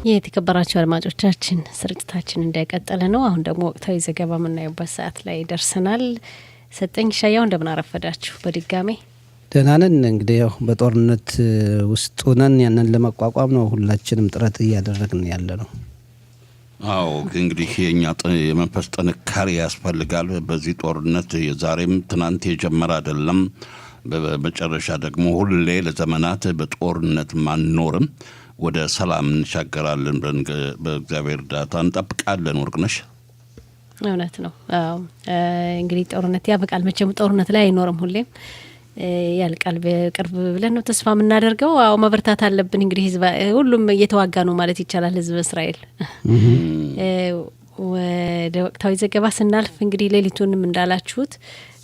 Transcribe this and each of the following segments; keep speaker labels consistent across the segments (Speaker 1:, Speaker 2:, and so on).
Speaker 1: የተከበራችሁ አድማጮቻችን ስርጭታችን እንደቀጠለ ነው። አሁን ደግሞ ወቅታዊ ዘገባ የምናየውበት ሰዓት ላይ ደርሰናል። ሰጠኝ ሻያው እንደምን አረፈዳችሁ በድጋሜ?
Speaker 2: ደህና ነን። እንግዲህ ያው በጦርነት ውስጥ ሆነን ያንን ለመቋቋም ነው ሁላችንም ጥረት እያደረግን ያለ ነው።
Speaker 3: አዎ እንግዲህ የኛ የመንፈስ ጥንካሬ ያስፈልጋል። በዚህ ጦርነት የዛሬም ትናንት የጀመረ አይደለም። በመጨረሻ ደግሞ ሁሌ ለዘመናት በጦርነት ማንኖርም ወደ ሰላም እንሻገራለን ብለን በእግዚአብሔር እርዳታ እንጠብቃለን። ወርቅነሽ
Speaker 1: እውነት ነው። አዎ እንግዲህ ጦርነት ያበቃል። መቼም ጦርነት ላይ አይኖርም፣ ሁሌም ያልቃል በቅርብ ብለን ነው ተስፋ የምናደርገው። አዎ መበርታት አለብን። እንግዲህ ህዝብ ሁሉም እየተዋጋ ነው ማለት ይቻላል። ህዝብ እስራኤል ወደ ወቅታዊ ዘገባ ስናልፍ እንግዲህ ሌሊቱንም እንዳላችሁት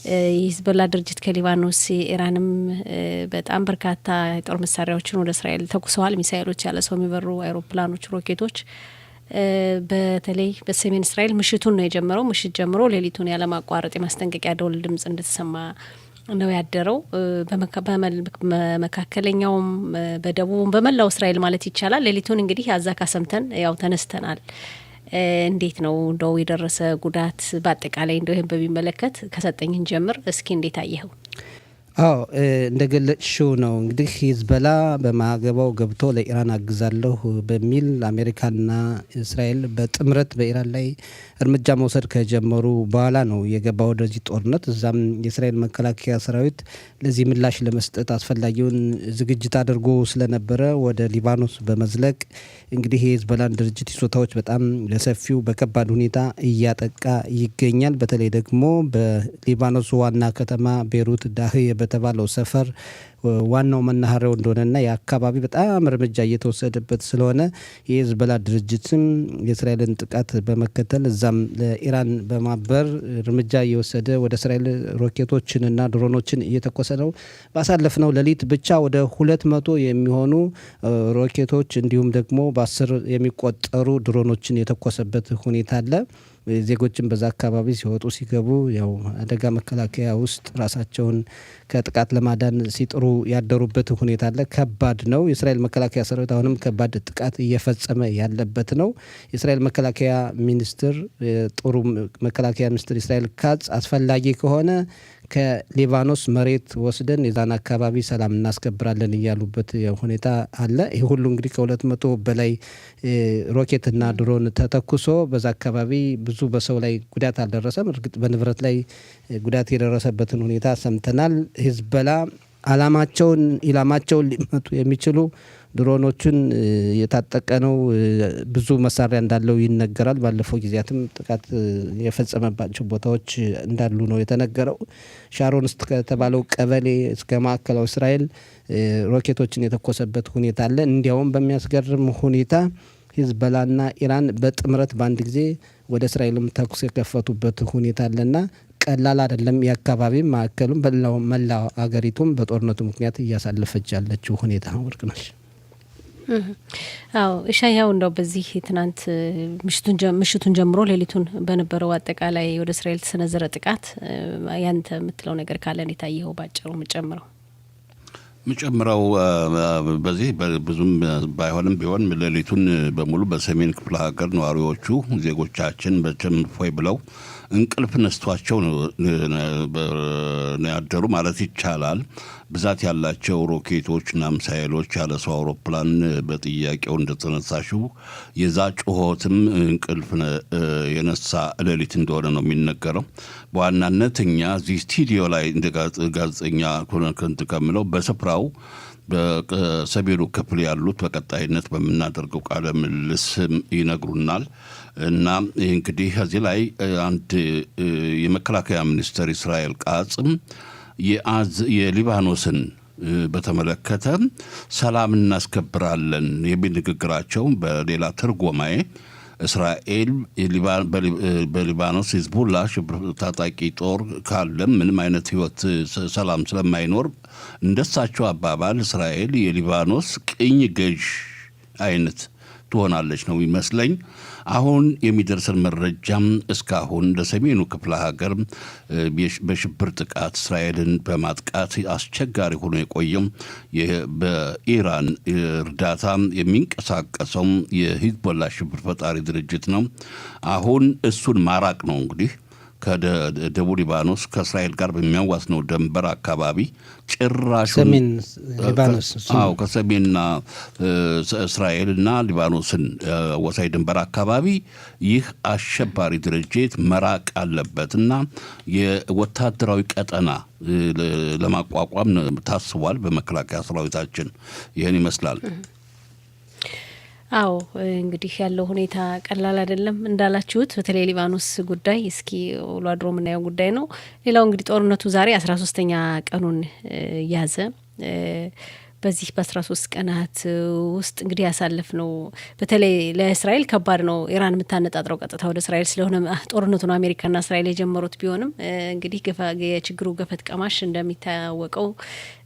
Speaker 1: የሂዝቦላ ድርጅት ከሊባኖስ ኢራንም በጣም በርካታ የጦር መሳሪያዎችን ወደ እስራኤል ተኩሰዋል። ሚሳኤሎች፣ ያለ ሰው የሚበሩ አይሮፕላኖች፣ ሮኬቶች በተለይ በሰሜን እስራኤል ምሽቱን ነው የጀመረው። ምሽት ጀምሮ ሌሊቱን ያለማቋረጥ የማስጠንቀቂያ ደወል ድምጽ እንደተሰማ ነው ያደረው። በመካከለኛውም በደቡብም በመላው እስራኤል ማለት ይቻላል። ሌሊቱን እንግዲህ አዛካ ሰምተን ያው ተነስተናል። እንዴት ነው እንደው የደረሰ ጉዳት በአጠቃላይ እንደው ይሄን በሚመለከት ከሰጠኝን ጀምር እስኪ እንዴት አየኸው?
Speaker 2: አዎ እንደገለጽሽው ነው እንግዲህ ሂዝቦላ በማገባው ገብቶ ለኢራን አግዛለሁ በሚል አሜሪካና እስራኤል በጥምረት በኢራን ላይ እርምጃ መውሰድ ከጀመሩ በኋላ ነው የገባው ወደዚህ ጦርነት። እዛም የእስራኤል መከላከያ ሰራዊት ለዚህ ምላሽ ለመስጠት አስፈላጊውን ዝግጅት አድርጎ ስለነበረ ወደ ሊባኖስ በመዝለቅ እንግዲህ የሂዝቦላን ድርጅት ይዞታዎች በጣም ለሰፊው በከባድ ሁኔታ እያጠቃ ይገኛል። በተለይ ደግሞ በሊባኖስ ዋና ከተማ ቤሩት ዳህዬ በተባለው ሰፈር ዋናው መናኸሪያው እንደሆነና የአካባቢ በጣም እርምጃ እየተወሰደበት ስለሆነ የሂዝቦላ ድርጅትም የእስራኤልን ጥቃት በመከተል እዛም ለኢራን በማበር እርምጃ እየወሰደ ወደ እስራኤል ሮኬቶችንና ድሮኖችን እየተኮሰ ነው። ባሳለፍነው ሌሊት ብቻ ወደ 200 የሚሆኑ ሮኬቶች እንዲሁም ደግሞ በ10 የሚቆጠሩ ድሮኖችን የተኮሰበት ሁኔታ አለ። ዜጎችን በዛ አካባቢ ሲወጡ ሲገቡ ያው አደጋ መከላከያ ውስጥ ራሳቸውን ከጥቃት ለማዳን ሲጥሩ ያደሩበት ሁኔታ አለ። ከባድ ነው። የእስራኤል መከላከያ ሰራዊት አሁንም ከባድ ጥቃት እየፈጸመ ያለበት ነው። የእስራኤል መከላከያ ሚኒስትር ጥሩ መከላከያ ሚኒስትር እስራኤል ካትዝ አስፈላጊ ከሆነ ከሊባኖስ መሬት ወስደን የዛን አካባቢ ሰላም እናስከብራለን እያሉበት ሁኔታ አለ። ይህ ሁሉ እንግዲህ ከ200 በላይ ሮኬትና ድሮን ተተኩሶ በዛ አካባቢ ብዙ በሰው ላይ ጉዳት አልደረሰም። እርግጥ በንብረት ላይ ጉዳት የደረሰበትን ሁኔታ ሰምተናል። ሂዝቦላ ኢላማቸውን ሊመቱ የሚችሉ ድሮኖችን የታጠቀ ነው። ብዙ መሳሪያ እንዳለው ይነገራል። ባለፈው ጊዜያትም ጥቃት የፈጸመባቸው ቦታዎች እንዳሉ ነው የተነገረው። ሻሮን ውስጥ ከተባለው ቀበሌ እስከ ማዕከላዊ እስራኤል ሮኬቶችን የተኮሰበት ሁኔታ አለ። እንዲያውም በሚያስገርም ሁኔታ ሂዝቦላና ኢራን በጥምረት በአንድ ጊዜ ወደ እስራኤልም ተኩስ የከፈቱበት ሁኔታ አለና ቀላል አይደለም። የአካባቢ ማዕከሉም መላው አገሪቱም በጦርነቱ ምክንያት እያሳለፈች ያለችው ሁኔታ ወርቅነሽ።
Speaker 1: አዎ እሻያው እንደው በዚህ ትናንት ምሽቱን ጀምሮ ሌሊቱን በነበረው አጠቃላይ ወደ እስራኤል ተሰነዘረ ጥቃት ያንተ የምትለው ነገር ካለን የታየው ባጭሩ
Speaker 3: ምጨምረው በዚህ ብዙም ባይሆንም ቢሆን ሌሊቱን በሙሉ በሰሜን ክፍለ ሀገር ነዋሪዎቹ ዜጎቻችን በቸምፎይ ብለው እንቅልፍ ነስቷቸው ነው ያደሩ ማለት ይቻላል። ብዛት ያላቸው ሮኬቶችና ሚሳኤሎች ያለ ሰው አውሮፕላን በጥያቄው እንደተነሳሽው የዛ ጩኸትም እንቅልፍ የነሳ ሌሊት እንደሆነ ነው የሚነገረው። በዋናነት እኛ እዚህ ስቱዲዮ ላይ እንደ ጋዜጠኛ ኮነከንት ከምለው በስፍራው በሰሜኑ ክፍል ያሉት በቀጣይነት በምናደርገው ቃለ ምልልስ ይነግሩናል። እና እንግዲህ ከዚህ ላይ አንድ የመከላከያ ሚኒስትር እስራኤል ካትዝ የሊባኖስን በተመለከተ ሰላም እናስከብራለን የሚል ንግግራቸው በሌላ ትርጉማዬ እስራኤል በሊባኖስ ሂዝቦላ ታጣቂ ጦር ካለ ምንም አይነት ህይወት ሰላም ስለማይኖር እንደሳቸው አባባል እስራኤል የሊባኖስ ቅኝ ገዥ አይነት ትሆናለች ነው ይመስለኝ። አሁን የሚደርሰን መረጃም እስካሁን ለሰሜኑ ክፍለ ሀገር በሽብር ጥቃት እስራኤልን በማጥቃት አስቸጋሪ ሆኖ የቆየው በኢራን እርዳታ የሚንቀሳቀሰው የሂዝቦላ ሽብር ፈጣሪ ድርጅት ነው። አሁን እሱን ማራቅ ነው እንግዲህ ከደቡብ ሊባኖስ ከእስራኤል ጋር በሚያዋስነው ድንበር አካባቢ ጭራሹን
Speaker 2: ሰሜን ሊባኖስ
Speaker 3: ከሰሜንና እስራኤልና ሊባኖስን ወሳኝ ድንበር አካባቢ ይህ አሸባሪ ድርጅት መራቅ አለበት እና የወታደራዊ ቀጠና ለማቋቋም ታስቧል በመከላከያ ሰራዊታችን። ይህን ይመስላል።
Speaker 1: አዎ እንግዲህ ያለው ሁኔታ ቀላል አይደለም እንዳላችሁት፣ በተለይ ሊባኖስ ጉዳይ እስኪ ውሎ አድሮ የምናየው ጉዳይ ነው። ሌላው እንግዲህ ጦርነቱ ዛሬ 13ኛ ቀኑን ያዘ። በዚህ በ13 ቀናት ውስጥ እንግዲህ ያሳለፍ ነው በተለይ ለእስራኤል ከባድ ነው። ኢራን የምታነጣጥረው ቀጥታ ወደ እስራኤል ስለሆነ ጦርነቱን አሜሪካና እስራኤል የጀመሩት ቢሆንም እንግዲህ የችግሩ ገፈት ቀማሽ እንደሚታወቀው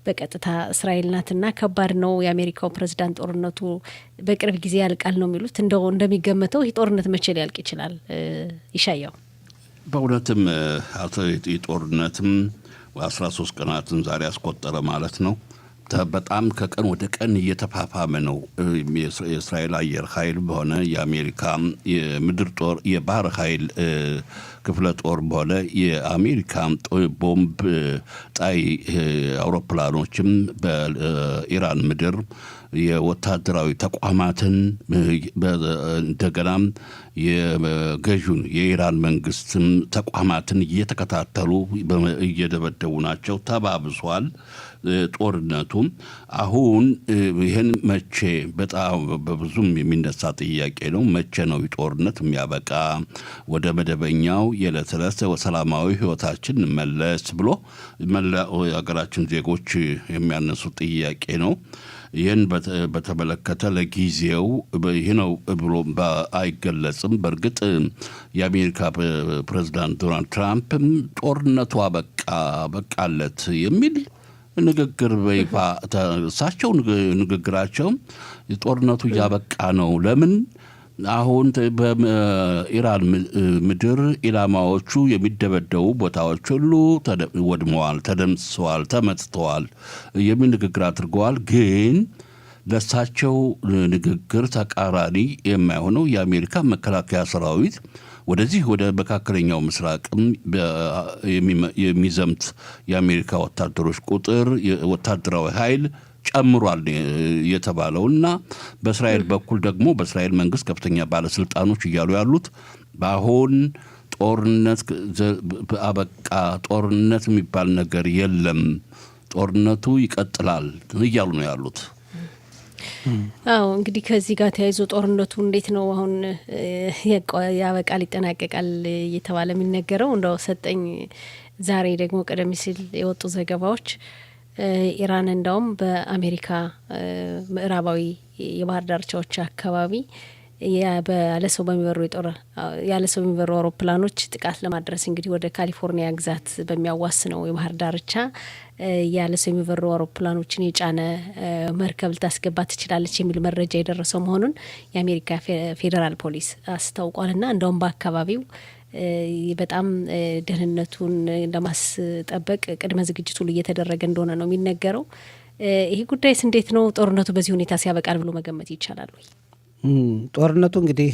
Speaker 1: በቀጥታ እስራኤል ናትና ከባድ ነው። የአሜሪካው ፕሬዝዳንት ጦርነቱ በቅርብ ጊዜ ያልቃል ነው የሚሉት። እንደሚገመተው ይህ ጦርነት መቼ ሊያልቅ ይችላል? ይሻያው
Speaker 3: በእውነትም ጦርነትም 13 ቀናትን ዛሬ ያስቆጠረ ማለት ነው። በጣም ከቀን ወደ ቀን እየተፋፋመ ነው። የእስራኤል አየር ኃይል በሆነ የአሜሪካ የምድር ጦር የባህር ኃይል ክፍለ ጦር በሆነ የአሜሪካ ቦምብ ጣይ አውሮፕላኖችም በኢራን ምድር የወታደራዊ ተቋማትን እንደገናም የገዥውን የኢራን መንግስትም ተቋማትን እየተከታተሉ እየደበደቡ ናቸው። ተባብሷል ጦርነቱ። አሁን ይህን መቼ በጣም በብዙም የሚነሳ ጥያቄ ነው። መቼ ነው ጦርነት የሚያበቃ? ወደ መደበኛው የዕለት ዕለት ሰላማዊ ህይወታችን መለስ ብሎ ሀገራችን ዜጎች የሚያነሱ ጥያቄ ነው። ይህን በተመለከተ ለጊዜው ይህ ነው ብሎ አይገለጽም። በእርግጥ የአሜሪካ ፕሬዝዳንት ዶናልድ ትራምፕ ጦርነቱ በቃለት የሚል ንግግር በይፋ እሳቸው ንግግራቸው ጦርነቱ እያበቃ ነው። ለምን አሁን በኢራን ምድር ኢላማዎቹ የሚደበደቡ ቦታዎች ሁሉ ወድመዋል፣ ተደምስሰዋል፣ ተመትተዋል የሚል ንግግር አድርገዋል። ግን ለእሳቸው ንግግር ተቃራኒ የማይሆነው የአሜሪካ መከላከያ ሰራዊት ወደዚህ ወደ መካከለኛው ምስራቅም የሚዘምት የአሜሪካ ወታደሮች ቁጥር ወታደራዊ ኃይል ጨምሯል የተባለውና በእስራኤል በኩል ደግሞ በእስራኤል መንግስት ከፍተኛ ባለስልጣኖች እያሉ ያሉት በአሁን ጦርነት አበቃ፣ ጦርነት የሚባል ነገር የለም፣ ጦርነቱ ይቀጥላል እያሉ ነው ያሉት።
Speaker 1: አዎ እንግዲህ ከዚህ ጋር ተያይዞ ጦርነቱ እንዴት ነው አሁን ያበቃል ይጠናቀቃል እየተባለ የሚነገረው? እንደው ሰጠኝ ዛሬ ደግሞ ቀደም ሲል የወጡ ዘገባዎች ኢራን እንዳውም በአሜሪካ ምዕራባዊ የባህር ዳርቻዎች አካባቢ ያለሰው በሚበሩ አውሮፕላኖች ጥቃት ለማድረስ እንግዲህ ወደ ካሊፎርኒያ ግዛት በሚያዋስነው የባህር ዳርቻ ያለሰው የሚበሩ አውሮፕላኖችን የጫነ መርከብ ልታስገባ ትችላለች የሚል መረጃ የደረሰው መሆኑን የአሜሪካ ፌዴራል ፖሊስ አስታውቋልና እንደውም በአካባቢው በጣም ደህንነቱን ለማስጠበቅ ቅድመ ዝግጅቱ እየተደረገ እንደሆነ ነው የሚነገረው። ይህ ጉዳይስ እንዴት ነው? ጦርነቱ በዚህ ሁኔታ ሲያበቃል ብሎ መገመት ይቻላል ወይ?
Speaker 2: ጦርነቱ እንግዲህ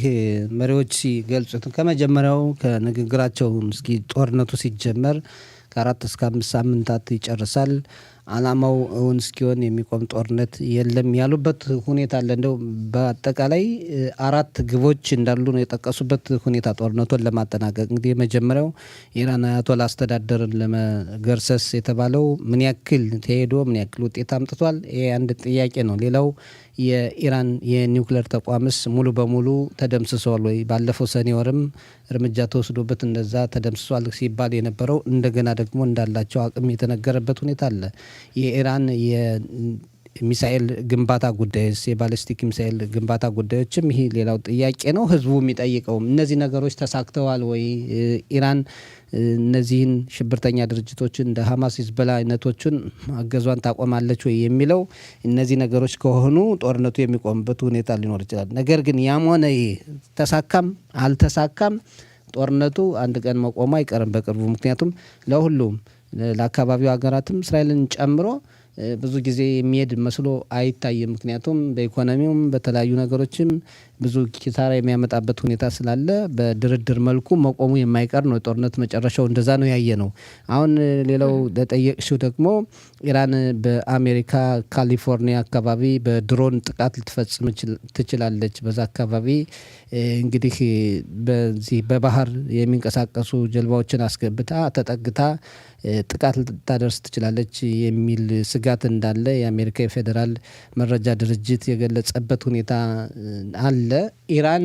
Speaker 2: መሪዎች ሲገልጹት ከመጀመሪያው ከንግግራቸው እስኪ ጦርነቱ ሲጀመር ከ4 እስከ 5 ሳምንታት ይጨርሳል፣ አላማው እውን እስኪሆን የሚቆም ጦርነት የለም ያሉበት ሁኔታ አለ። እንደው በአጠቃላይ 4 ግቦች እንዳሉ ነው የጠቀሱበት ሁኔታ ጦርነቱን ለማጠናቀቅ። እንግዲህ የመጀመሪያው ኢራን አያቶላ አስተዳደርን ለመገርሰስ የተባለው ምን ያክል ተሄዶ ምን ያክል ውጤት አምጥቷል? ይሄ አንድ ጥያቄ ነው። ሌላው የኢራን የኒውክሌር ተቋምስ ሙሉ በሙሉ ተደምስሷል ወይ? ባለፈው ሰኔ ወርም እርምጃ ተወስዶበት እንደዛ ተደምስሷል ሲባል የነበረው እንደገና ደግሞ እንዳላቸው አቅም የተነገረበት ሁኔታ አለ። የኢራን የሚሳኤል ግንባታ ጉዳይስ የባሊስቲክ ሚሳኤል ግንባታ ጉዳዮችም ይሄ ሌላው ጥያቄ ነው። ህዝቡ የሚጠይቀውም እነዚህ ነገሮች ተሳክተዋል ወይ? ኢራን እነዚህን ሽብርተኛ ድርጅቶችን እንደ ሀማስ፣ ሂዝቦላ አይነቶቹን ማገዟን ታቆማለች ወይ የሚለው እነዚህ ነገሮች ከሆኑ ጦርነቱ የሚቆምበት ሁኔታ ሊኖር ይችላል። ነገር ግን ያም ሆነ ተሳካም አልተሳካም ጦርነቱ አንድ ቀን መቆሙ አይቀርም በቅርቡ። ምክንያቱም ለሁሉም ለአካባቢው ሀገራትም እስራኤልን ጨምሮ ብዙ ጊዜ የሚሄድ መስሎ አይታይም። ምክንያቱም በኢኮኖሚውም በተለያዩ ነገሮችም ብዙ ኪሳራ የሚያመጣበት ሁኔታ ስላለ በድርድር መልኩ መቆሙ የማይቀር ነው። ጦርነት መጨረሻው እንደዛ ነው ያየ ነው። አሁን ሌላው ለጠየቅሽው ደግሞ ኢራን በአሜሪካ ካሊፎርኒያ አካባቢ በድሮን ጥቃት ልትፈጽም ትችላለች። በዛ አካባቢ እንግዲህ በዚህ በባህር የሚንቀሳቀሱ ጀልባዎችን አስገብታ ተጠግታ ጥቃት ልታደርስ ትችላለች የሚል ስጋት እንዳለ የአሜሪካ የፌዴራል መረጃ ድርጅት የገለጸበት ሁኔታ አለ። ኢራን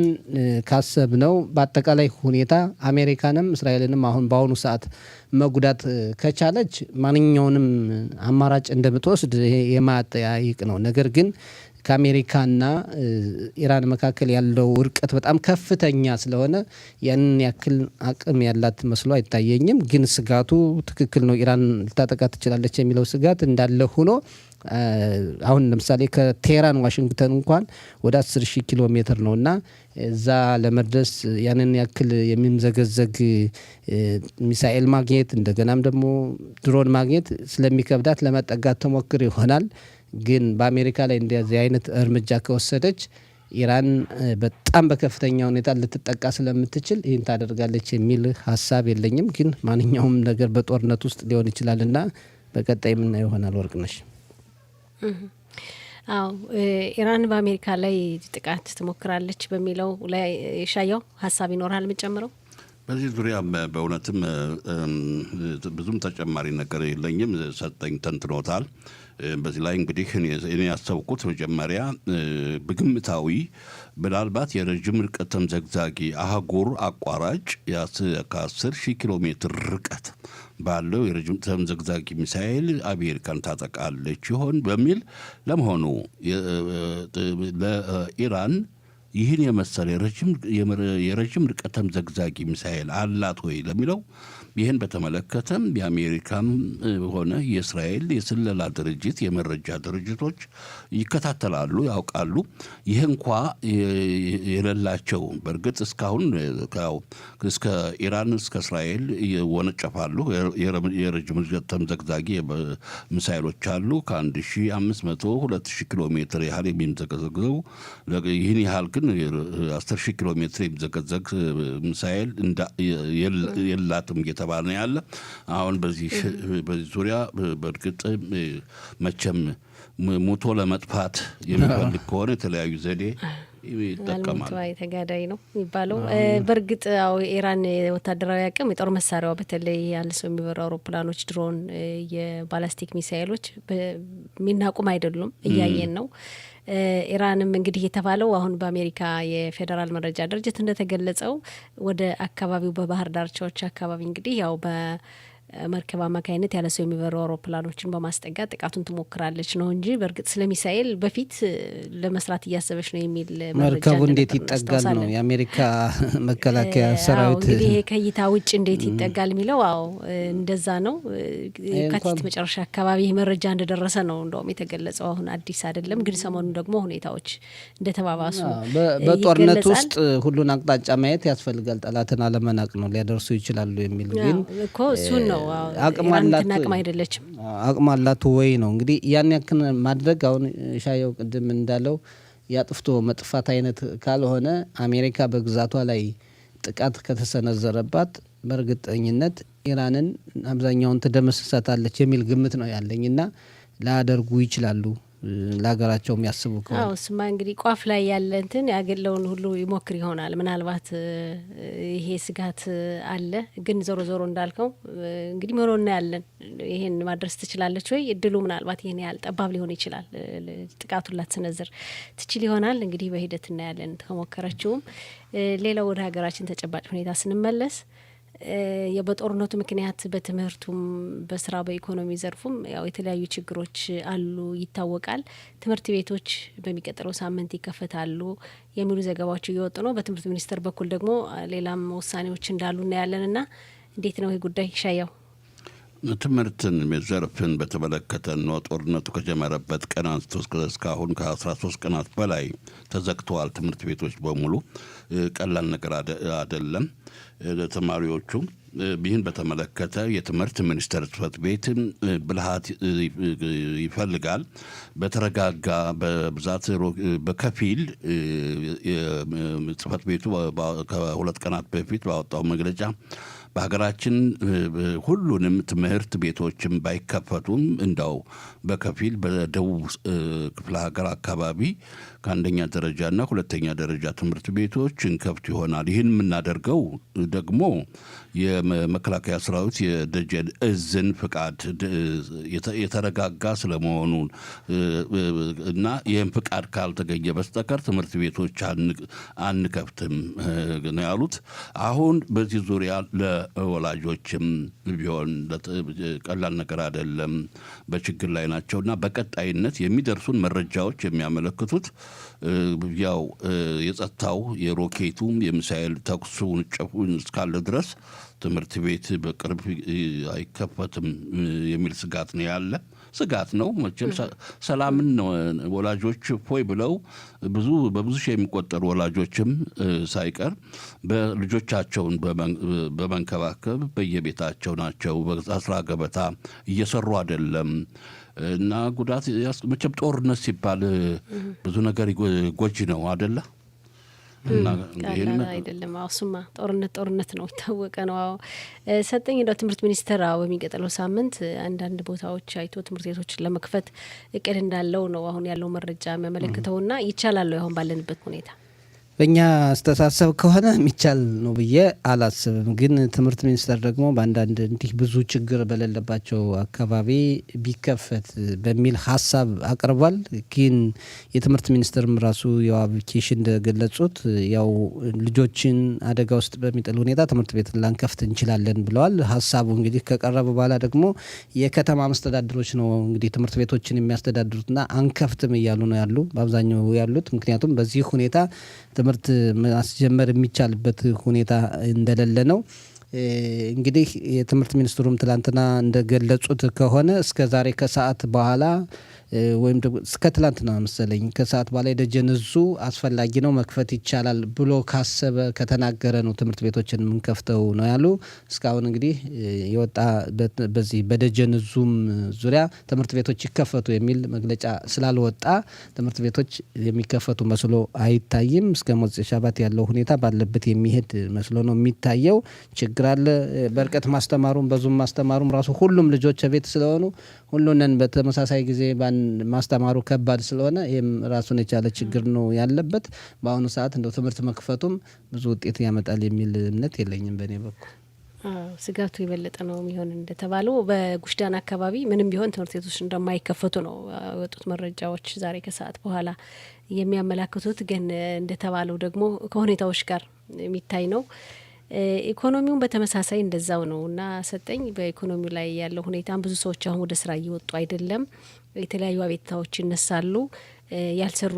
Speaker 2: ካሰብነው በአጠቃላይ ሁኔታ አሜሪካንም እስራኤልንም አሁን በአሁኑ ሰዓት መጉዳት ከቻለች ማንኛውንም አማራጭ እንደምትወስድ የማጠያይቅ ነው። ነገር ግን ከአሜሪካና ኢራን መካከል ያለው ርቀት በጣም ከፍተኛ ስለሆነ ያንን ያክል አቅም ያላት መስሎ አይታየኝም። ግን ስጋቱ ትክክል ነው። ኢራን ልታጠቃ ትችላለች የሚለው ስጋት እንዳለ ሆኖ አሁን ለምሳሌ ከቴህራን ዋሽንግተን እንኳን ወደ 10,000 ኪሎ ሜትር ነው እና እዛ ለመድረስ ያንን ያክል የሚምዘገዘግ ሚሳኤል ማግኘት እንደገናም ደግሞ ድሮን ማግኘት ስለሚከብዳት ለመጠጋት ተሞክር ይሆናል። ግን በአሜሪካ ላይ እንደዚህ አይነት እርምጃ ከወሰደች ኢራን በጣም በከፍተኛ ሁኔታ ልትጠቃ ስለምትችል ይህን ታደርጋለች የሚል ሀሳብ የለኝም። ግን ማንኛውም ነገር በጦርነት ውስጥ ሊሆን ይችላልና በቀጣይ የምናየው ይሆናል። ወርቅነሽ
Speaker 1: አዎ ኢራን በአሜሪካ ላይ ጥቃት ትሞክራለች በሚለው ላይ ሻያው ሀሳብ ይኖራል የምጨምረው?
Speaker 3: በዚህ ዙሪያ በእውነትም ብዙም ተጨማሪ ነገር የለኝም። ሰጠኝ ተንትኖታል። በዚህ ላይ እንግዲህ እኔ ያሰብኩት መጀመሪያ በግምታዊ ምናልባት የረጅም ርቀት ተምዘግዛጊ አህጉር አቋራጭ ከ10,000 ኪሎ ሜትር ርቀት ባለው የረጅም ተምዘግዛጊ ሚሳኤል አሜሪካን ታጠቃለች ይሆን በሚል ለመሆኑ ለኢራን ይህን የመሰለ የረጅም ርቀት ተምዘግዛጊ ሚሳኤል አላት ወይ ለሚለው ይህን በተመለከተም የአሜሪካም ሆነ የእስራኤል የስለላ ድርጅት የመረጃ ድርጅቶች ይከታተላሉ፣ ያውቃሉ። ይህ እንኳ የሌላቸው በእርግጥ እስካሁን እስከ ኢራን እስከ እስራኤል ወነጨፋሉ የረጅም ርቀት ተምዘግዛጊ ሚሳኤሎች አሉ። ከ1500 2000 ኪሎ ሜትር ያህል የሚምዘገዘገው ይህን ያህል ግን 10,000 ኪሎ ሜትር የሚዘገዘግ ሚሳኤል የላትም እየተባለ ነው ያለ። አሁን በዚህ ዙሪያ በእርግጥ መቼም ሞቶ ለመጥፋት የሚፈልግ ከሆነ የተለያዩ ዘዴ ይጠቀማል።
Speaker 1: ተጋዳይ ነው የሚባለው። በእርግጥ ያው ኢራን ወታደራዊ አቅም የጦር መሳሪያዋ በተለይ ያልሰው የሚበሩ አውሮፕላኖች፣ ድሮን፣ የባላስቲክ ሚሳይሎች የሚናቁም አይደሉም፣ እያየን ነው። ኢራንም እንግዲህ የተባለው አሁን በአሜሪካ የፌዴራል መረጃ ድርጅት እንደተገለጸው ወደ አካባቢው በባህር ዳርቻዎች አካባቢ እንግዲህ ያው መርከብ አማካይነት ያለ ሰው የሚበሩ አውሮፕላኖችን በማስጠጋት ጥቃቱን ትሞክራለች ነው እንጂ በእርግጥ ስለ ሚሳኤል በፊት ለመስራት እያሰበች ነው የሚል
Speaker 2: መርከቡ እንዴት ይጠጋል ነው የአሜሪካ መከላከያ ሰራዊት
Speaker 1: እንግዲህ ይሄ ከእይታ ውጭ እንዴት ይጠጋል የሚለው አዎ እንደዛ ነው። የካቲት መጨረሻ አካባቢ መረጃ እንደደረሰ ነው እንደውም የተገለጸው። አሁን አዲስ አይደለም፣ ግን ሰሞኑን ደግሞ ሁኔታዎች እንደተባባሱ
Speaker 2: በጦርነት ውስጥ ሁሉን አቅጣጫ ማየት ያስፈልጋል። ጠላትን አለመናቅ ነው ሊያደርሱ ይችላሉ የሚል ግን
Speaker 1: እኮ እሱን ነው
Speaker 2: አቅም አይደለችም አቅም አላት ወይ ነው እንግዲህ ያን ያክል ማድረግ። አሁን ሻየው ቅድም እንዳለው ያጥፍቶ መጥፋት አይነት ካልሆነ አሜሪካ በግዛቷ ላይ ጥቃት ከተሰነዘረባት በእርግጠኝነት ኢራንን አብዛኛውን ትደመስሳታለች የሚል ግምት ነው ያለኝና ላያደርጉ ይችላሉ ለሀገራቸው የሚያስቡ ከሆነ።
Speaker 1: አዎ እሱማ እንግዲህ ቋፍ ላይ ያለ እንትን ያገለውን ሁሉ ይሞክር ይሆናል። ምናልባት ይሄ ስጋት አለ። ግን ዞሮ ዞሮ እንዳልከው እንግዲህ ምን ሆነ ያለን ይሄን ማድረስ ትችላለች ወይ? እድሉ ምናልባት ይሄን ያህል ጠባብ ሊሆን ይችላል። ጥቃቱን ላትሰነዝር ትችል ይሆናል። እንግዲህ በሂደት እናያለን ከሞከረችውም። ሌላው ወደ ሀገራችን ተጨባጭ ሁኔታ ስንመለስ በጦርነቱ ምክንያት በትምህርቱም በስራ በኢኮኖሚ ዘርፉም ያው የተለያዩ ችግሮች አሉ ይታወቃል። ትምህርት ቤቶች በሚቀጥለው ሳምንት ይከፈታሉ የሚሉ ዘገባዎች እየወጡ ነው። በትምህርት ሚኒስቴር በኩል ደግሞ ሌላም ውሳኔዎች እንዳሉ እናያለን እና እንዴት ነው ይህ ጉዳይ ሻያው?
Speaker 3: ትምህርትን ዘርፍን በተመለከተ ነው። ጦርነቱ ከጀመረበት ቀን አንስቶ እስካሁን ከ13 ቀናት በላይ ተዘግተዋል ትምህርት ቤቶች በሙሉ። ቀላል ነገር አይደለም ለተማሪዎቹ። ይህን በተመለከተ የትምህርት ሚኒስቴር ጽሕፈት ቤት ብልሃት ይፈልጋል። በተረጋጋ በብዛት በከፊል ጽሕፈት ቤቱ ከ2 ቀናት በፊት ባወጣው መግለጫ በሀገራችን ሁሉንም ትምህርት ቤቶችም ባይከፈቱም እንዳው በከፊል በደቡብ ክፍለ ሀገር አካባቢ ከአንደኛ ደረጃና ሁለተኛ ደረጃ ትምህርት ቤቶች እንከፍት ይሆናል። ይህን የምናደርገው ደግሞ የመከላከያ ሰራዊት የደጀን እዝን ፍቃድ የተረጋጋ ስለመሆኑ እና ይህን ፍቃድ ካልተገኘ በስተቀር ትምህርት ቤቶች አንከፍትም ነው ያሉት። አሁን በዚህ ዙሪያ ለወላጆችም ቢሆን ቀላል ነገር አይደለም፣ በችግር ላይ ናቸውና በቀጣይነት የሚደርሱን መረጃዎች የሚያመለክቱት ያው የጸጥታው የሮኬቱ የሚሳኤል ተኩሱን ጨፉን እስካለ ድረስ ትምህርት ቤት በቅርብ አይከፈትም የሚል ስጋት ነው ያለ። ስጋት ነው መቼም ሰላምን ነው ወላጆች ፎይ ብለው በብዙ ሺህ የሚቆጠሩ ወላጆችም ሳይቀር በልጆቻቸውን በመንከባከብ በየቤታቸው ናቸው። በስራ ገበታ እየሰሩ አይደለም እና ጉዳት መቼም ጦርነት ሲባል ብዙ ነገር ጎጂ ነው አይደለ?
Speaker 1: አይደለም። እሱማ ጦርነት ነው የታወቀ ነው። ሰጠኝ እንደው ትምህርት ሚኒስቴር በሚቀጥለው ሳምንት አንዳንድ ቦታዎች አይቶ ትምህርት ቤቶችን ለመክፈት እቅድ እንዳለው ነው አሁን ያለው መረጃ የሚያመለክተውና ይቻላል አሁን ባለንበት ሁኔታ?
Speaker 2: በእኛ አስተሳሰብ ከሆነ የሚቻል ነው ብዬ አላስብም። ግን ትምህርት ሚኒስቴር ደግሞ በአንዳንድ እንዲህ ብዙ ችግር በሌለባቸው አካባቢ ቢከፈት በሚል ሀሳብ አቅርቧል። ግን የትምህርት ሚኒስቴርም ራሱ ያው አፕሊኬሽን እንደገለጹት ያው ልጆችን አደጋ ውስጥ በሚጥል ሁኔታ ትምህርት ቤት ላንከፍት እንችላለን ብለዋል። ሀሳቡ እንግዲህ ከቀረበ በኋላ ደግሞ የከተማ መስተዳድሮች ነው እንግዲህ ትምህርት ቤቶችን የሚያስተዳድሩትና አንከፍትም እያሉ ነው ያሉ በአብዛኛው ያሉት። ምክንያቱም በዚህ ሁኔታ ትምህርት ማስጀመር የሚቻልበት ሁኔታ እንደሌለ ነው። እንግዲህ የትምህርት ሚኒስትሩም ትላንትና እንደገለጹት ከሆነ እስከ ዛሬ ከሰዓት በኋላ ወይም ደግሞ እስከ ትላንትና መሰለኝ ከሰዓት በኋላ የደጀን እዙ አስፈላጊ ነው መክፈት ይቻላል ብሎ ካሰበ ከተናገረ ነው ትምህርት ቤቶችን የምንከፍተው ነው ያሉ። እስካሁን እንግዲህ የወጣ በዚህ በደጀን እዙም ዙሪያ ትምህርት ቤቶች ይከፈቱ የሚል መግለጫ ስላልወጣ ትምህርት ቤቶች የሚከፈቱ መስሎ አይታይም። እስከ ሞት ሻባት ያለው ሁኔታ ባለበት የሚሄድ መስሎ ነው የሚታየው። ችግር አለ። በርቀት ማስተማሩም በዙም ማስተማሩም ራሱ ሁሉም ልጆች ቤት ስለሆኑ ሁሉንን በተመሳሳይ ጊዜ ማስተማሩ ከባድ ስለሆነ ይህም ራሱን የቻለ ችግር ነው ያለበት። በአሁኑ ሰዓት እንደው ትምህርት መክፈቱም ብዙ ውጤት ያመጣል የሚል እምነት የለኝም በእኔ በኩል።
Speaker 1: ስጋቱ የበለጠ ነው የሚሆን እንደተባለው በጉሽዳን አካባቢ ምንም ቢሆን ትምህርት ቤቶች እንደማይከፈቱ ነው የወጡት መረጃዎች ዛሬ ከሰዓት በኋላ የሚያመላክቱት። ግን እንደተባለው ደግሞ ከሁኔታዎች ጋር የሚታይ ነው። ኢኮኖሚውን በተመሳሳይ እንደዛው ነው እና ሰጠኝ በኢኮኖሚው ላይ ያለው ሁኔታ ብዙ ሰዎች አሁን ወደ ስራ እየወጡ አይደለም። የተለያዩ አቤቱታዎች ይነሳሉ። ያልሰሩ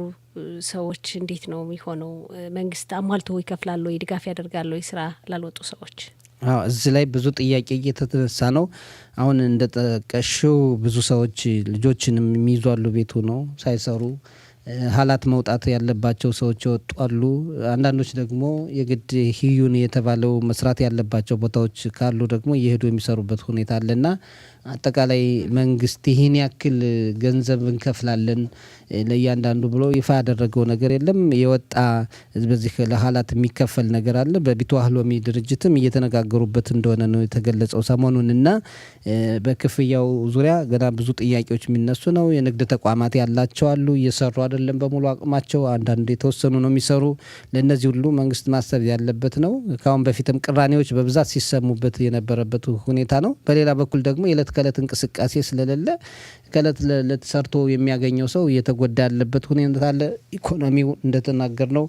Speaker 1: ሰዎች እንዴት ነው የሚሆነው? መንግስት አሟልቶ ይከፍላል ወይ ድጋፍ ያደርጋል ወይ ስራ ላልወጡ ሰዎች?
Speaker 2: እዚህ ላይ ብዙ ጥያቄ እየተነሳ ነው። አሁን እንደጠቀሽው ብዙ ሰዎች ልጆችንም የሚይዟሉ ቤቱ ነው ሳይሰሩ ሀላት መውጣት ያለባቸው ሰዎች ይወጣሉ። አንዳንዶች ደግሞ የግድ ሂዩን የተባለው መስራት ያለባቸው ቦታዎች ካሉ ደግሞ እየሄዱ የሚሰሩበት ሁኔታ አለና አጠቃላይ መንግስት ይህን ያክል ገንዘብ እንከፍላለን ለእያንዳንዱ ብሎ ይፋ ያደረገው ነገር የለም። የወጣ በዚህ ለሀላት የሚከፈል ነገር አለ። በቢትዋህሎሚ ድርጅትም እየተነጋገሩበት እንደሆነ ነው የተገለጸው ሰሞኑንና በክፍያው ዙሪያ ገና ብዙ ጥያቄዎች የሚነሱ ነው። የንግድ ተቋማት ያላቸው አሉ እየሰሩ አይደለም በሙሉ አቅማቸው። አንዳንድ የተወሰኑ ነው የሚሰሩ። ለእነዚህ ሁሉ መንግስት ማሰብ ያለበት ነው። ካሁን በፊትም ቅራኔዎች በብዛት ሲሰሙበት የነበረበት ሁኔታ ነው። በሌላ በኩል ደግሞ የዕለት የዕለት ከዕለት እንቅስቃሴ ስለሌለ ከዕለት ለዕለት ሰርቶ የሚያገኘው ሰው እየተጎዳ ያለበት ሁኔታ አለ። ኢኮኖሚው እንደተናገርነው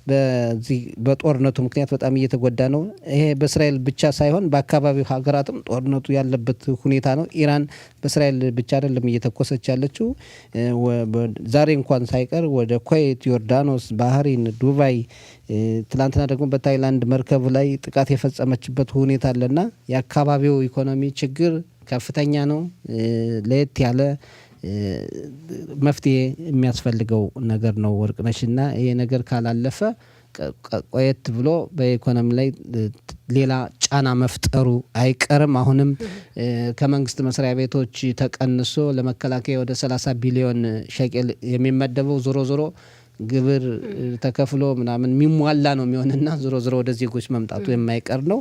Speaker 2: በዚህ በጦርነቱ ምክንያት በጣም እየተጎዳ ነው። ይሄ በእስራኤል ብቻ ሳይሆን በአካባቢው ሀገራትም ጦርነቱ ያለበት ሁኔታ ነው። ኢራን በእስራኤል ብቻ አይደለም እየተኮሰች ያለችው። ዛሬ እንኳን ሳይቀር ወደ ኩዌት፣ ዮርዳኖስ፣ ባህሪን፣ ዱባይ ትላንትና ደግሞ በታይላንድ መርከብ ላይ ጥቃት የፈጸመችበት ሁኔታ አለና የአካባቢው ኢኮኖሚ ችግር ከፍተኛ ነው። ለየት ያለ መፍትሄ የሚያስፈልገው ነገር ነው ወርቅነሽና ይሄ ነገር ካላለፈ ቆየት ብሎ በኢኮኖሚ ላይ ሌላ ጫና መፍጠሩ አይቀርም። አሁንም ከመንግስት መስሪያ ቤቶች ተቀንሶ ለመከላከያ ወደ 30 ቢሊዮን ሸቄል የሚመደበው ዞሮ ግብር ተከፍሎ ምናምን የሚሟላ ነው የሚሆንና ዞሮ ወደ ዜጎች መምጣቱ የማይቀር ነው።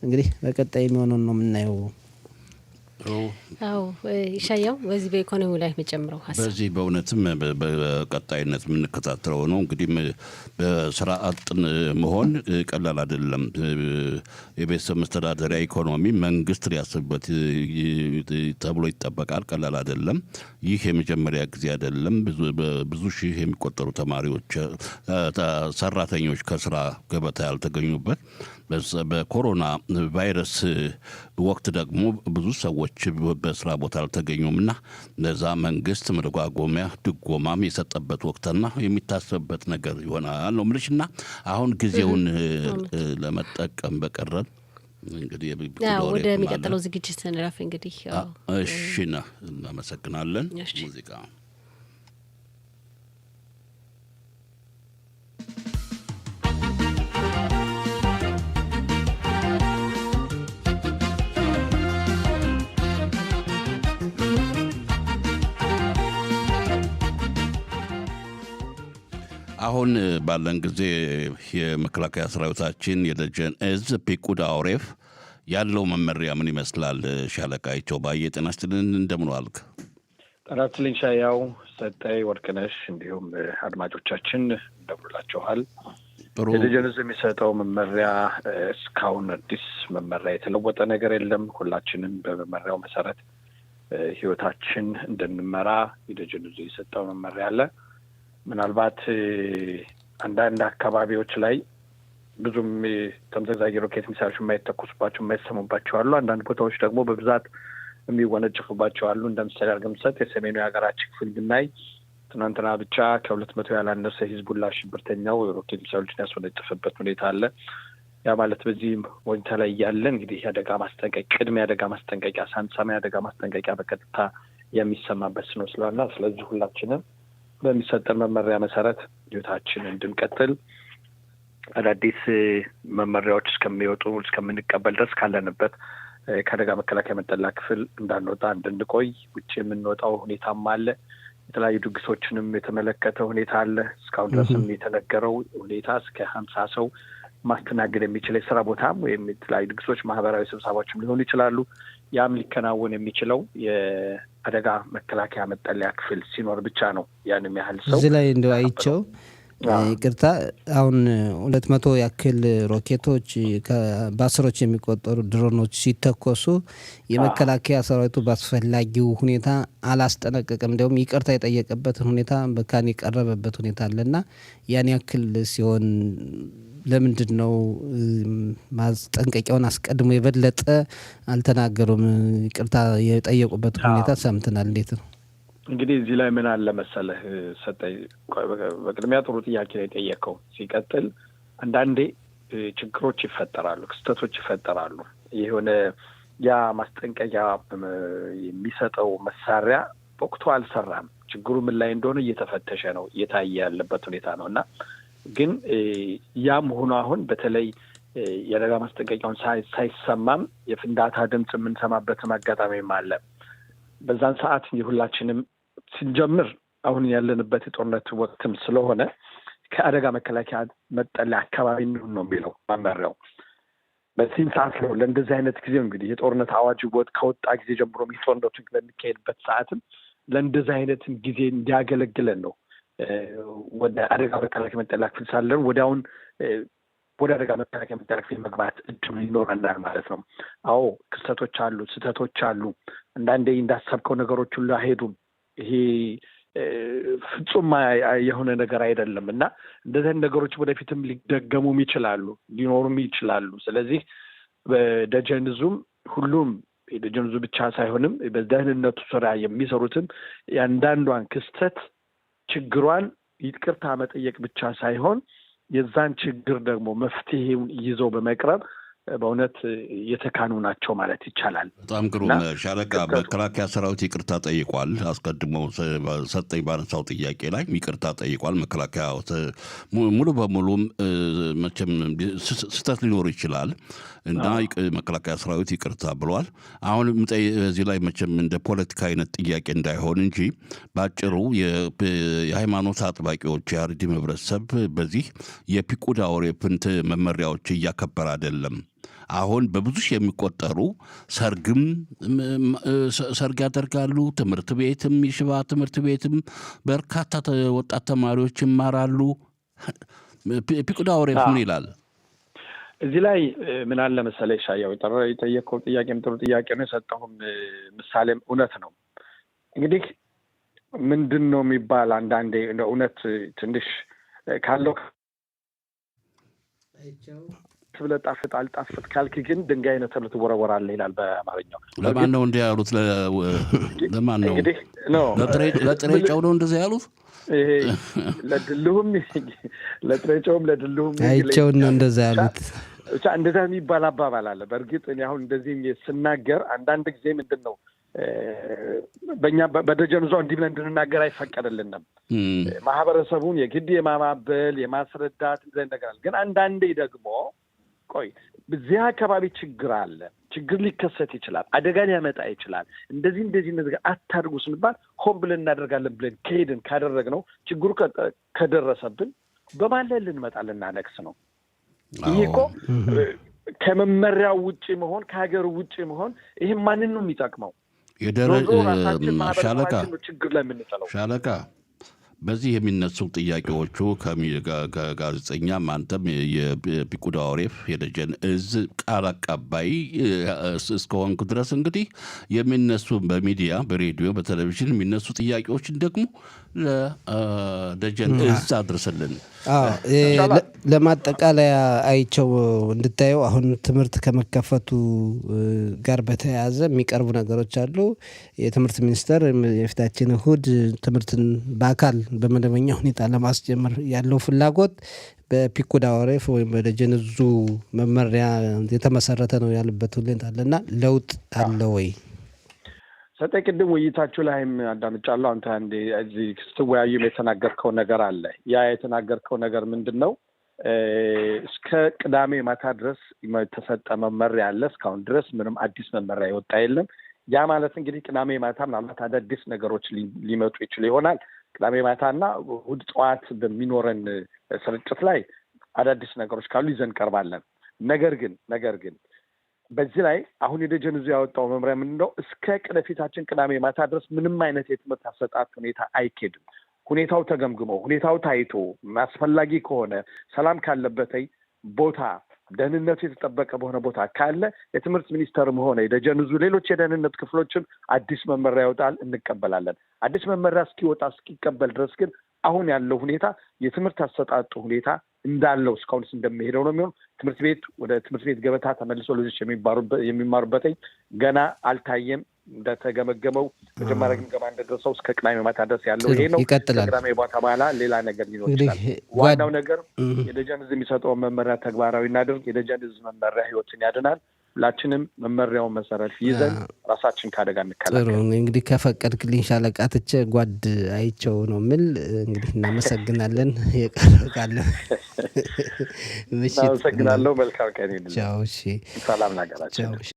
Speaker 2: እንግዲህ በቀጣይ የሚሆነውን ነው የምናየው።
Speaker 1: አዎ ይሻያው በዚህ በኢኮኖሚው ላይ መጨምረው ሀሳብ
Speaker 3: በዚህ በእውነትም በቀጣይነት የምንከታተለው ነው። እንግዲህ በስራ አጥን መሆን ቀላል አይደለም። የቤተሰብ መስተዳደሪያ ኢኮኖሚ መንግስት ሊያስብበት ተብሎ ይጠበቃል። ቀላል አይደለም። ይህ የመጀመሪያ ጊዜ አይደለም። ብዙ ሺህ የሚቆጠሩ ተማሪዎች፣ ሰራተኞች ከስራ ገበታ ያልተገኙበት በኮሮና ቫይረስ ወቅት ደግሞ ብዙ ሰዎች በስራ ቦታ አልተገኙምና ለዛ መንግስት መደጓጎሚያ ድጎማም የሰጠበት ወቅትና የሚታሰብበት ነገር ይሆናል ነው የምልሽና አሁን ጊዜውን ለመጠቀም በቀረን እንግዲህ
Speaker 1: ወደሚቀጥለው ዝግጅት እንረፍ። እንግዲህ
Speaker 3: እሺና እናመሰግናለን። ሙዚቃ አሁን ባለን ጊዜ የመከላከያ ሰራዊታችን የደጀን እዝ ፒቁድ አውሬፍ ያለው መመሪያ ምን ይመስላል? ሻለቃይቸው ባየ ጤና ይስጥልን፣ እንደምን ዋልክ?
Speaker 4: ጤና ይስጥልኝ ሻያው፣ ሰጠይ ወርቅነሽ፣ እንዲሁም አድማጮቻችን እንደምንላችኋል። የደጀን እዝ የሚሰጠው መመሪያ እስካሁን አዲስ መመሪያ የተለወጠ ነገር የለም። ሁላችንም በመመሪያው መሰረት ህይወታችን እንድንመራ የደጀን እዝ የሰጠው መመሪያ አለ። ምናልባት አንዳንድ አካባቢዎች ላይ ብዙም ተምዘግዛጊ ሮኬት ሚሳይሎች የማይተኩሱባቸው የማይሰሙባቸው አሉ። አንዳንድ ቦታዎች ደግሞ በብዛት የሚወነጭፉባቸው አሉ። እንደ ምሳሌ አድርገን ብንሰጥ የሰሜኑ የሀገራችን ክፍል ብናይ ትናንትና ብቻ 200 ያላነሰ ሂዝቡላ ሽብርተኛው ሮኬት ሚሳይሎችን ያስወነጨፈበት ሁኔታ አለ። ያ ማለት በዚህ ወንታ ላይ ያለ እንግዲህ የአደጋ ማስጠንቀቂያ ቅድመ የአደጋ ማስጠንቀቂያ ሳንሰማ የአደጋ ማስጠንቀቂያ በቀጥታ የሚሰማበት ነው ስለሆነ ስለዚህ ሁላችንም በሚሰጠን መመሪያ መሰረት ህይወታችን እንድንቀጥል አዳዲስ መመሪያዎች እስከሚወጡ እስከምንቀበል ድረስ ካለንበት ከአደጋ መከላከያ መጠለያ ክፍል እንዳንወጣ እንድንቆይ ውጭ የምንወጣው ሁኔታም አለ። የተለያዩ ድግሶችንም የተመለከተ ሁኔታ አለ። እስካሁን ድረስም የተነገረው ሁኔታ እስከ 50 ሰው ማስተናገድ የሚችል የስራ ቦታም ወይም የተለያዩ ድግሶች፣ ማህበራዊ ስብሰባዎችም ሊሆኑ ይችላሉ። ያም ሊከናወን የሚችለው የአደጋ መከላከያ መጠለያ ክፍል ሲኖር ብቻ ነው። ያንም ያህል ሰው
Speaker 2: እዚህ ላይ እንደው አይቸው ይቅርታ፣ አሁን 200 ያክል ሮኬቶች በአስሮች የሚቆጠሩ ድሮኖች ሲተኮሱ የመከላከያ ሰራዊቱ በአስፈላጊው ሁኔታ አላስጠነቀቅም። እንዲሁም ይቅርታ የጠየቀበትን ሁኔታ በካን የቀረበበት ሁኔታ አለና ያን ያክል ሲሆን ለምንድን ነው ማስጠንቀቂያውን አስቀድሞ የበለጠ አልተናገሩም? ይቅርታ የጠየቁበት ሁኔታ ሰምተናል። እንዴት ነው
Speaker 4: እንግዲህ እዚህ ላይ ምን አለ መሰለህ ሰጠኝ፣ በቅድሚያ ጥሩ ጥያቄ ላይ ጠየቀው። ሲቀጥል አንዳንዴ ችግሮች ይፈጠራሉ፣ ክስተቶች ይፈጠራሉ። የሆነ ያ ማስጠንቀቂያ የሚሰጠው መሳሪያ በወቅቱ አልሰራም። ችግሩ ምን ላይ እንደሆነ እየተፈተሸ ነው፣ እየታየ ያለበት ሁኔታ ነው እና ግን ያም ሆኖ አሁን በተለይ የአደጋ ማስጠንቀቂያውን ሳይሰማም የፍንዳታ ድምፅ የምንሰማበትም አጋጣሚም አለ። በዛን ሰዓት የሁላችንም ስንጀምር አሁን ያለንበት የጦርነት ወቅትም ስለሆነ ከአደጋ መከላከያ መጠለያ አካባቢ እንሁን ነው የሚለው መመሪያው። በዚህም ሰዓት ነው ለእንደዚህ አይነት ጊዜ እንግዲህ የጦርነት አዋጅ ከወጣ ጊዜ ጀምሮ ጦርነቱ በሚካሄድበት ሰዓትም ለእንደዚህ አይነትም ጊዜ እንዲያገለግለን ነው ወደ አደጋ መከላከያ መጠለያ ክፍል ሳለን ወዲያውን ወደ አደጋ መከላከያ መጠረፍ መግባት እድሉ ይኖረናል ማለት ነው። አዎ ክስተቶች አሉ፣ ስህተቶች አሉ። አንዳንዴ እንዳሰብከው ነገሮች ሁሉ አይሄዱም። ይሄ ፍጹም የሆነ ነገር አይደለም እና እንደዚህ ነገሮች ወደፊትም ሊደገሙም ይችላሉ፣ ሊኖሩም ይችላሉ። ስለዚህ በደጀንዙም ሁሉም የደጀንዙ ብቻ ሳይሆንም በደህንነቱ ስራ የሚሰሩትም የአንዳንዷን ክስተት ችግሯን ይቅርታ መጠየቅ ብቻ ሳይሆን የዛን ችግር ደግሞ መፍትሄውን ይዘው በመቅረብ በእውነት የተካኑ ናቸው ማለት ይቻላል።
Speaker 3: በጣም ግሩም ሻለቃ። መከላከያ ሰራዊት ይቅርታ ጠይቋል። አስቀድሞ ሰጠኝ ባነሳው ጥያቄ ላይ ይቅርታ ጠይቋል። መከላከያ ሙሉ በሙሉም መቼም ስህተት ሊኖር ይችላል እና መከላከያ ሰራዊት ይቅርታ ብሏል። አሁን እዚህ ላይ መቼም እንደ ፖለቲካ አይነት ጥያቄ እንዳይሆን እንጂ በአጭሩ የሃይማኖት አጥባቂዎች የአርዲ ህብረተሰብ በዚህ የፒቁዳ ኦሬፕንት መመሪያዎች እያከበረ አይደለም። አሁን በብዙ ሺህ የሚቆጠሩ ሰርግ ያደርጋሉ። ትምህርት ቤትም የሽባ ትምህርት ቤትም በርካታ ወጣት ተማሪዎች ይማራሉ። ፒቁዳ ኦሬፕ ምን ይላል?
Speaker 4: እዚህ ላይ ምን አለ መሰለህ ሻያው የጠየቀው ጥያቄም ጥሩ ጥያቄ ነው። የሰጠሁም ምሳሌም እውነት ነው። እንግዲህ ምንድን ነው የሚባል አንዳንዴ እንደ እውነት ትንሽ ካለው ብለህ ጣፍጥ አልጣፍጥ ካልክ ግን ድንጋይ ነው ተብሎ ትወረወራለህ ይላል በአማርኛው።
Speaker 3: ለማን ነው እንዲህ ያሉት? ለማን ነው?
Speaker 4: እንግዲህ ነው
Speaker 3: ለጥሬ ጨው ነው እንደዚህ ያሉት?
Speaker 4: ይሄ ለድልሁም ለጥሬ ጨውም ለድልሁም
Speaker 2: አይቼውን ነው እንደዛ ያሉት።
Speaker 4: ብቻ እንደዛ የሚባል አባባል አለ። በእርግጥ እኔ አሁን እንደዚህ ስናገር አንዳንድ ጊዜ ምንድን ነው በእኛ በደጀን ዞን እንዲህ ብለን እንድንናገር አይፈቀድልንም። ማህበረሰቡን የግድ የማማበል የማስረዳት ነገር ግን አንዳንዴ ደግሞ ቆይ በዚህ አካባቢ ችግር አለ፣ ችግር ሊከሰት ይችላል፣ አደጋ ሊያመጣ ይችላል፣ እንደዚህ ነገር አታድርጉ ስንባል ሆን ብለን እናደርጋለን ብለን ከሄድን ካደረግነው ችግሩ ከደረሰብን በማለት ልንመጣ ልናነክስ ነው። ይሄ እኮ ከመመሪያው ውጪ መሆን ከሀገሩ ውጪ መሆን ይሄ ማንን ነው የሚጠቅመው? ችግር ላይ የምንጠለው
Speaker 3: ሻለቃ በዚህ የሚነሱ ጥያቄዎቹ ከጋዜጠኛም አንተም የፒቁዳ ኦሬፍ የደጀን እዝ ቃል አቀባይ እስከሆንኩ ድረስ እንግዲህ የሚነሱ በሚዲያ በሬዲዮ በቴሌቪዥን የሚነሱ ጥያቄዎችን ደግሞ ለደጀን እዝ አድርስልን።
Speaker 2: ለማጠቃለያ አይቸው እንድታየው አሁን ትምህርት ከመከፈቱ ጋር በተያያዘ የሚቀርቡ ነገሮች አሉ። የትምህርት ሚኒስቴር የፊታችን እሁድ ትምህርትን በአካል በመደበኛ ሁኔታ ለማስጀመር ያለው ፍላጎት በፒቁዳ ኦሬፍ ወይም በደጀን እዙ መመሪያ የተመሰረተ ነው ያለበት ሁኔታ አለና ለውጥ አለ ወይ?
Speaker 4: ሰጠ ቅድም ውይይታችሁ ላይም አዳምጫለሁ። አንተ አንዴ እዚህ ስትወያዩም የተናገርከው ነገር አለ። ያ የተናገርከው ነገር ምንድን ነው? እስከ ቅዳሜ ማታ ድረስ የተሰጠ መመሪያ አለ። እስካሁን ድረስ ምንም አዲስ መመሪያ የወጣ የለም። ያ ማለት እንግዲህ ቅዳሜ ማታ ምናልባት አዳዲስ ነገሮች ሊመጡ ይችል ይሆናል። ቅዳሜ ማታና እሑድ ጠዋት በሚኖረን ስርጭት ላይ አዳዲስ ነገሮች ካሉ ይዘን ቀርባለን። ነገር ግን በዚህ ላይ አሁን የደጀን እዙ ያወጣው መመሪያ ምንድን ነው? እስከ ፊታችን ቅዳሜ ማታ ድረስ ምንም አይነት የትምህርት አሰጣጥ ሁኔታ አይኬድም። ሁኔታው ተገምግሞ ሁኔታው ታይቶ አስፈላጊ ከሆነ ሰላም ካለበት ቦታ ደህንነቱ የተጠበቀ በሆነ ቦታ ካለ የትምህርት ሚኒስቴርም ሆነ የደጀን እዙ ሌሎች የደህንነት ክፍሎችም አዲስ መመሪያ ያወጣል፣ እንቀበላለን። አዲስ መመሪያ እስኪቀበል ድረስ ግን አሁን ያለው ሁኔታ የትምህርት አሰጣጡ ሁኔታ እንዳለው እስካሁንስ እንደሚሄደው ነው የሚሆነው። ትምህርት ቤት ወደ ትምህርት ቤት ገበታ ተመልሶ ልጆች የሚማሩበት ገና አልታየም። እንደተገመገመው መጀመሪያ ግምገማ እንደደረሰው እስከ ቅዳሜ ማታ ድረስ ያለው ይሄ ነው። ቅዳሜ ማታ በኋላ ሌላ ነገር ሊኖር ይችላል። ዋናው ነገር የደጀን እዝ የሚሰጠውን መመሪያ ተግባራዊ እናድርግ። የደጀን እዝ መመሪያ ህይወትን ያድናል። ሁላችንም መመሪያውን መሰረት ይዘን ራሳችን ካደጋ እንከላከል።
Speaker 2: ጥሩ እንግዲህ ከፈቀድክልኝ ሻለቃ ትቼ ጓድ አይቸው ነው የምል። እንግዲህ እናመሰግናለን። የቀረቃለን
Speaker 4: እናመሰግናለሁ። መልካም ቀን ይሁን።
Speaker 2: ቻው። እሺ፣
Speaker 4: ሰላም ናገራቸው።